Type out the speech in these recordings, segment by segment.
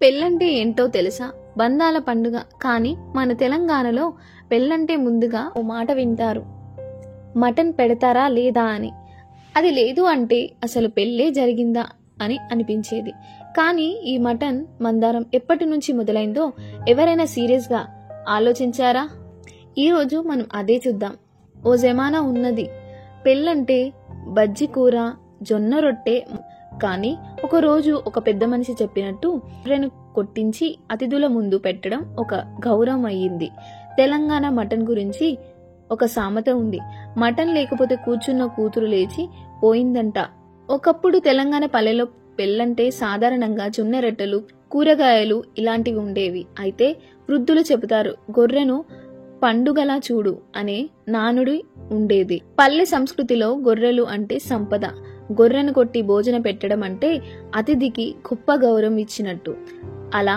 పెళ్ళంటే ఏంటో తెలుసా? బంధాల పండుగ. కానీ మన తెలంగాణలో పెళ్ళంటే ముందుగా ఓ మాట వింటారు, మటన్ పెడతారా లేదా అని. అది లేదు అంటే అసలు పెళ్ళే జరిగిందా అని అనిపించేది. కానీ ఈ మటన్ మందారం ఎప్పటి నుంచి మొదలైందో ఎవరైనా సీరియస్గా ఆలోచించారా? ఈరోజు మనం అదే చూద్దాం. ఓ జమానా ఉన్నది, పెళ్ళంటే బజ్జి కూర, జొన్న రొట్టె. కానీ ఒకరోజు ఒక పెద్ద మనిషి చెప్పినట్టు గొర్రెను కొట్టించి అతిథుల ముందు పెట్టడం ఒక గౌరవం అయ్యింది. తెలంగాణ మటన్ గురించి ఒక సామెత ఉంది, మటన్ లేకపోతే కూర్చున్న కూతురు లేచి పోయిందంట. ఒకప్పుడు తెలంగాణ పల్లెలో పెళ్ళంటే సాధారణంగా జొన్న రొట్టెలు, కూరగాయలు ఇలాంటివి ఉండేవి. అయితే వృద్ధులు చెబుతారు, గొర్రెను పండుగలా చూడు అనే నానుడి ఉండేది. పల్లె సంస్కృతిలో గొర్రెలు అంటే సంపద. గొర్రెను కొట్టి భోజన పెట్టడం అంటే అతిథికి గొప్ప గౌరవం ఇచ్చినట్టు. అలా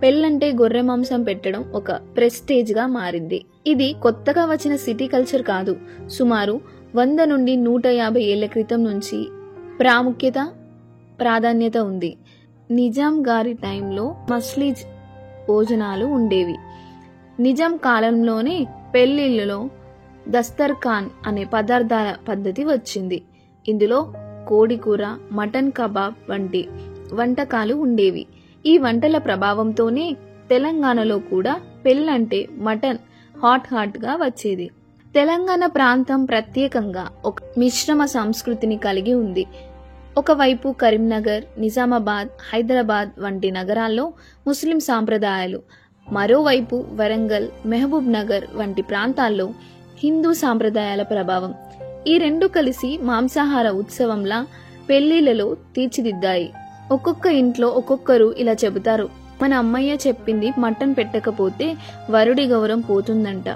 పెళ్ళంటే గొర్రె మాంసం పెట్టడం ఒక ప్రెస్టేజ్ గా మారింది. ఇది కొత్తగా వచ్చిన సిటీ కల్చర్ కాదు. సుమారు 100 నుండి 150 ఏళ్ల క్రితం నుంచి ప్రాధాన్యత ఉంది. నిజాం గారి టైంలో మస్లీజ్ భోజనాలు ఉండేవి. నిజాం కాలంలోనే పెళ్లిళ్లలో దస్తర్ఖాన్ అనే పదార్థాల పద్ధతి వచ్చింది. ఇందులో కోడికూర, మటన్ కబాబ్ వంటి వంటకాలు ఉండేవి. ఈ వంటల ప్రభావంతోనే తెలంగాణలో కూడా పెళ్ళంటే మటన్ హాట్ గా వచ్చేది. తెలంగాణ ప్రాంతం ప్రత్యేకంగా ఒక మిశ్రమ సంస్కృతిని కలిగి ఉంది. ఒకవైపు కరీంనగర్, నిజామాబాద్, హైదరాబాద్ వంటి నగరాల్లో ముస్లిం సాంప్రదాయాలు, మరోవైపు వరంగల్, మహబూబ్ నగర్ వంటి ప్రాంతాల్లో హిందూ సాంప్రదాయాల ప్రభావం. ఈ రెండు కలిసి మాంసాహార ఉత్సవంలా పెళ్లిళ్లలో తీర్చిదిద్దాయి. ఒక్కొక్క ఇంట్లో ఒక్కొక్కరు ఇలా చెబుతారు, మన అమ్మయ్య చెప్పింది మటన్ పెట్టకపోతే వరుడి గౌరవం పోతుందంట.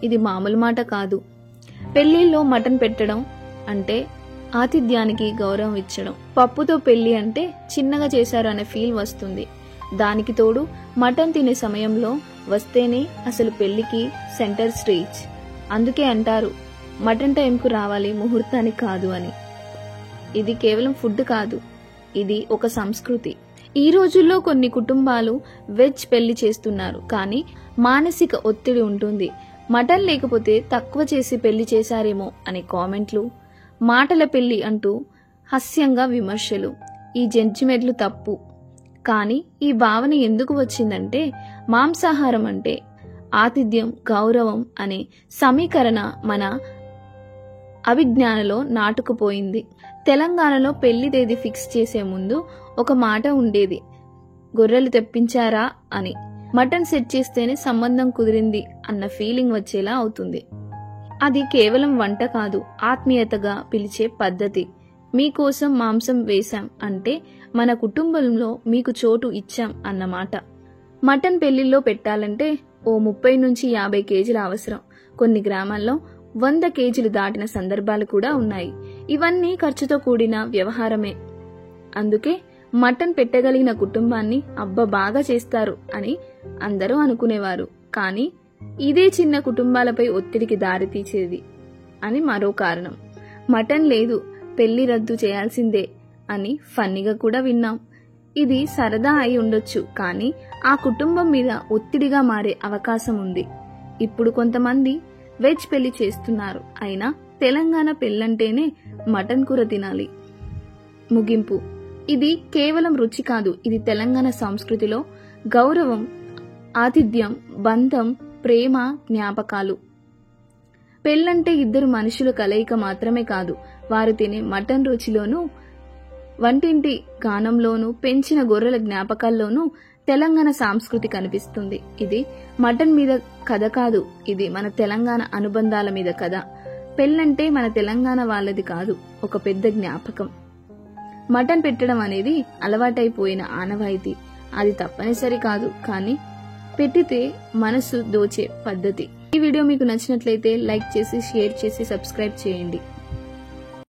ఇది మామూలు మాట కాదు. పెళ్లిల్లో మటన్ పెట్టడం అంటే ఆతిథ్యానికి గౌరవం ఇచ్చడం. పప్పుతో పెళ్లి అంటే చిన్నగా చేశారు అనే ఫీల్ వస్తుంది. దానికి తోడు మటన్ తినే సమయంలో వస్తేనే అసలు పెళ్లికి సెంటర్ స్టేజ్. అందుకే అంటారు, మటన్ టైంకు రావాలి, ముహూర్తానికి కాదు అని. ఇది కేవలం ఫుడ్ కాదు, ఇది ఒక సంస్కృతి. ఈ రోజుల్లో కొన్ని కుటుంబాలు వెజ్ పెళ్లి చేస్తున్నారు, కానీ మానసిక ఒత్తిడి ఉంటుంది. మటన్ లేకపోతే తక్కువ చేసి పెళ్లి చేశారేమో అనే కామెంట్లు, మాటల పెళ్లి అంటూ హాస్యంగా విమర్శలు. ఈ జడ్జిమెంట్లు తప్పు. కానీ ఈ భావన ఎందుకు వచ్చిందంటే, మాంసాహారం అంటే ఆతిథ్యం, గౌరవం అనే సమీకరణ మన అభిజ్ఞానలో నాటుకుపోయింది. తెలంగాణలో పెళ్లి తేదీ ఫిక్స్ చేసే ముందు ఒక మాట ఉండేది, గొర్రెలు తెప్పించారా అని. మటన్ సెట్ చేస్తేనే సంబంధం కుదిరింది అన్న ఫీలింగ్ వచ్చేలా అవుతుంది. అది కేవలం వంట కాదు, ఆత్మీయతగా పిలిచే పద్ధతి. మీకోసం మాంసం వేశాం అంటే మన కుటుంబంలో మీకు చోటు ఇచ్చాం అన్నమాట. మటన్ పెళ్లిలో పెట్టాలంటే ఓ 30 నుంచి 50 కేజీల అవసరం. కొన్ని గ్రామాల్లో 100 కేజీలు దాటిన సందర్భాలు కూడా ఉన్నాయి. ఇవన్నీ ఖర్చుతో కూడిన వ్యవహారమే. అందుకే మటన్ పెట్టగలిగిన కుటుంబాన్ని అబ్బ బాగా చేస్తారు అని అందరూ అనుకునేవారు. కానీ ఇదే చిన్న కుటుంబాలపై ఒత్తిడికి దారితీసేది అని మరో కారణం. మటన్ లేదు, పెళ్లి రద్దు చేయాల్సిందే అని ఫన్నీగా కూడా విన్నాం. ఇది సరదా అయి ఉండొచ్చు, కానీ ఆ కుటుంబం మీద ఒత్తిడిగా మారే అవకాశం ఉంది. ఇప్పుడు కొంతమంది వెజ్ పెళ్లి చేస్తున్నారు, అయినా తెలంగాణ పెళ్ళంటేనే మటన్ కూర తినాలి. ముగింపు, ఇది కేవలం రుచి కాదు, ఇది తెలంగాణ సంస్కృతిలో గౌరవం, ఆతిథ్యం, బంధం, ప్రేమ, జ్ఞాపకాలు. పెళ్ళంటే ఇద్దరు మనుషుల కలయిక మాత్రమే కాదు, వారు తినే మటన్ రుచిలోనూ, వంటింటి గానంలోనూ, పెంచిన గొర్రెల జ్ఞాపకాల్లోనూ తెలంగాణ సంస్కృతి కనిపిస్తుంది. ఇది మటన్ మీద కథ కాదు, ఇది మన తెలంగాణ అనుబంధాల మీద కథ. పెళ్ళంటే మన తెలంగాణ వాళ్ళది కాదు, ఒక పెద్ద జ్ఞాపకం. మటన్ పెట్టడం అనేది అలవాటైపోయిన ఆనవాయితీ. అది తప్పనిసరి కాదు, కానీ పెట్టితే మనసు దోచే పద్ధతి. ఈ వీడియో మీకు నచ్చినట్లయితే లైక్ చేసి, షేర్ చేసి, సబ్స్క్రైబ్ చేయండి.